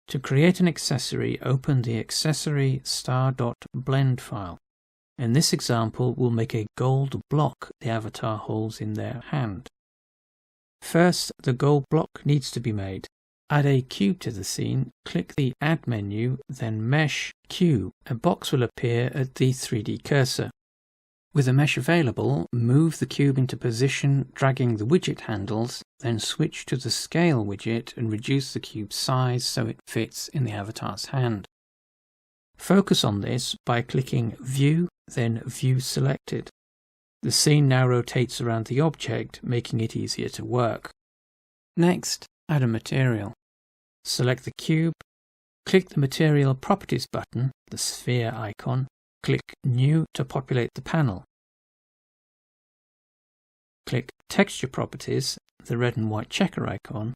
To create an accessory, open the accessory star.blend file. In this example, we'll make a gold block the avatar holds in their hand. First, the gold block needs to be made. Add a cube to the scene, click the Add menu, then Mesh, Cube. A box will appear at the 3D cursor. With a mesh available, move the cube into position, dragging the widget handles, then switch to the Scale widget and reduce the cube's size so it fits in the avatar's hand. Focus on this by clicking View, then View Selected. The scene now rotates around the object, making it easier to work. Next, add a material. Select the cube, click the Material Properties button, the sphere icon, click New to populate the panel. Click Texture Properties, the red and white checker icon.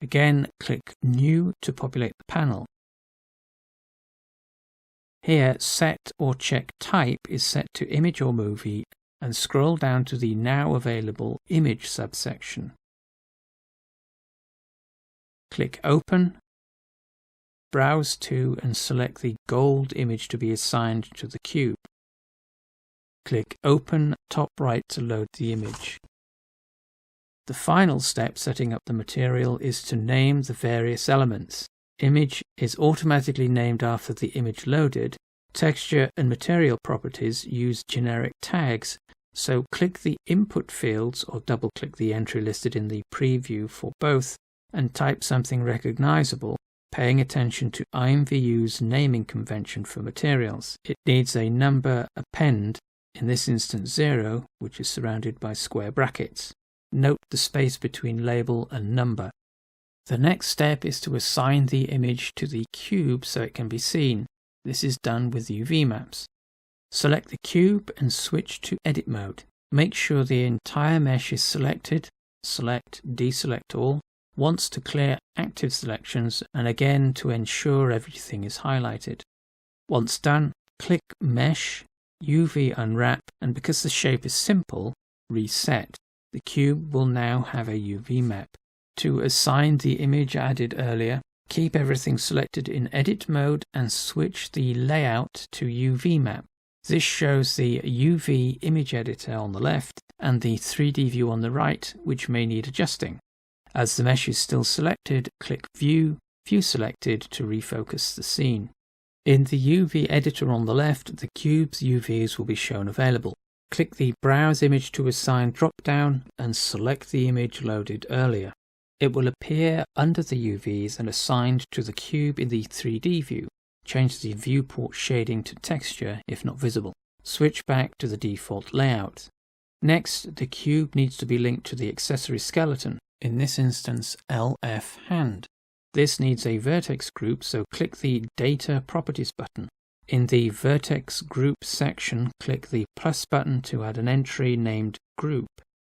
Again, click New to populate the panel. Here, Set or Check Type is set to Image or Movie, and scroll down to the now available Image subsection. Click Open, browse to and select the gold image to be assigned to the cube. Click Open top right to load the image. The final step setting up the material is to name the various elements. Image is automatically named after the image loaded. Texture and material properties use generic tags, so click the input fields or double-click the entry listed in the preview for both and type something recognizable, paying attention to IMVU's naming convention for materials. It needs a number append, in this instance 0, which is surrounded by square brackets. Note the space between label and number. The next step is to assign the image to the cube so it can be seen. This is done with UV maps. Select the cube and switch to Edit mode. Make sure the entire mesh is selected. Select Deselect All. Once to clear active selections, and again to ensure everything is highlighted. Once done, click Mesh, UV Unwrap, and because the shape is simple, Reset. The cube will now have a UV map. To assign the image added earlier, keep everything selected in Edit mode and switch the layout to UV map. This shows the UV image editor on the left and the 3D view on the right, which may need adjusting. As the mesh is still selected, click View, View Selected to refocus the scene. In the UV editor on the left, the cube's UVs will be shown available. Click the Browse Image to Assign drop-down and select the image loaded earlier. It will appear under the UVs and assigned to the cube in the 3D view. Change the viewport shading to texture if not visible. Switch back to the default layout. Next, the cube needs to be linked to the accessory skeleton, in this instance LF hand. This needs a vertex group, so click the Data Properties button. In the Vertex Group section, click the plus button to add an entry named Group.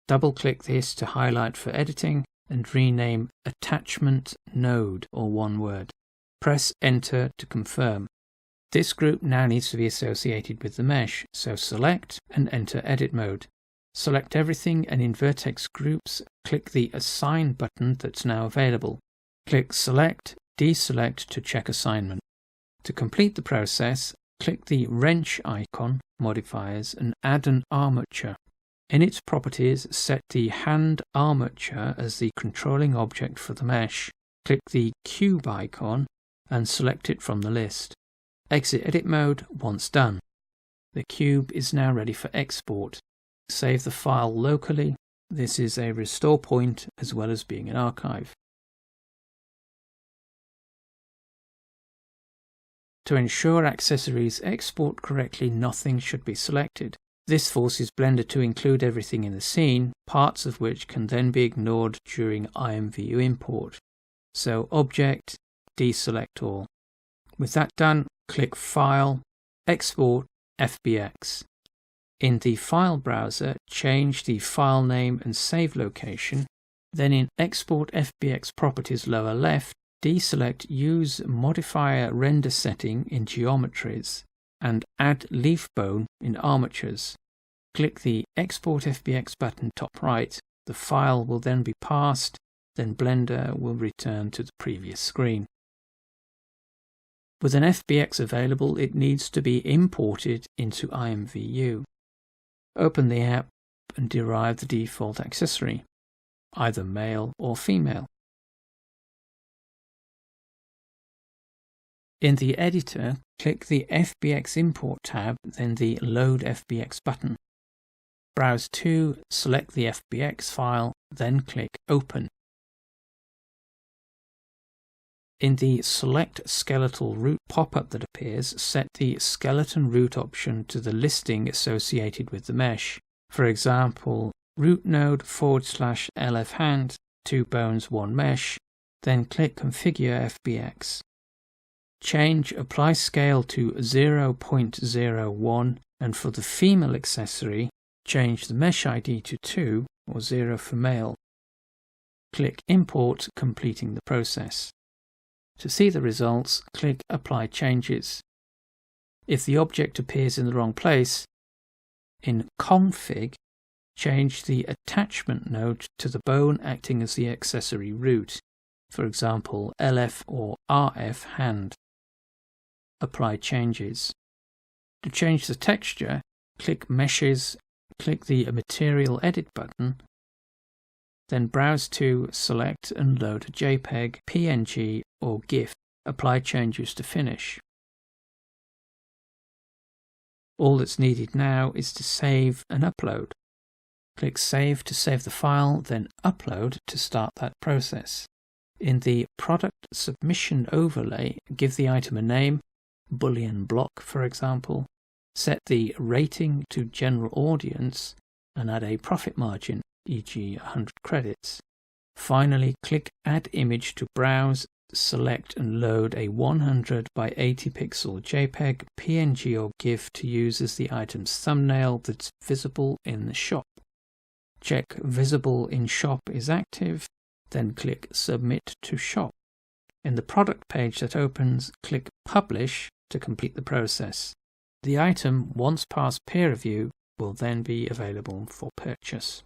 Double-click this to highlight for editing and rename Attachment Node, or one word. Press Enter to confirm. This group now needs to be associated with the mesh, so select and enter Edit mode. Select everything and in Vertex Groups, click the Assign button that's now available. Click Select, Deselect to check assignment. To complete the process, click the Wrench icon, Modifiers, and add an armature. In its properties, set the hand armature as the controlling object for the mesh. Click the Cube icon and select it from the list. Exit Edit mode once done. The cube is now ready for export. Save the file locally. This is a restore point as well as being an archive. To ensure accessories export correctly, nothing should be selected. This forces Blender to include everything in the scene, parts of which can then be ignored during IMVU import. So Object, Deselect All. With that done, click File, Export, FBX. In the File browser, change the file name and save location. Then in Export FBX Properties lower left, deselect Use Modifier Render Setting in Geometries and add Leaf Bone in Armatures. Click the Export FBX button top right. The file will then be passed, then Blender will return to the previous screen. With an FBX available, it needs to be imported into IMVU. Open the app and derive the default accessory, either male or female. In the editor, click the FBX Import tab, then the Load FBX button. Browse to, select the FBX file, then click Open. In the Select Skeletal Root pop-up that appears, set the skeleton root option to the listing associated with the mesh. For example, root node /LF hand, 2 bones, 1 mesh, then click Configure FBX. Change Apply Scale to 0.01, and for the female accessory, change the mesh ID to 2 or 0 for male. Click Import, completing the process. To see the results, click Apply Changes. If the object appears in the wrong place, in Config, change the attachment node to the bone acting as the accessory root, for example LF or RF hand. Apply changes. To change the texture, click Meshes, click the Material Edit button, then browse to, select and load a JPEG, PNG or GIF. Apply changes to finish. All that's needed now is to save and upload. Click Save to save the file, then Upload to start that process. In the Product Submission overlay, give the item a name, Boolean block for example, set the rating to General Audience, and add a profit margin, e.g. 100 credits. Finally, click Add Image to browse, select and load a 100 by 80 pixel JPEG, PNG or GIF to use as the item's thumbnail that's visible in the shop. Check Visible in Shop is active, then click Submit to Shop. In the product page that opens, click Publish to complete the process. The item, once past peer review, will then be available for purchase.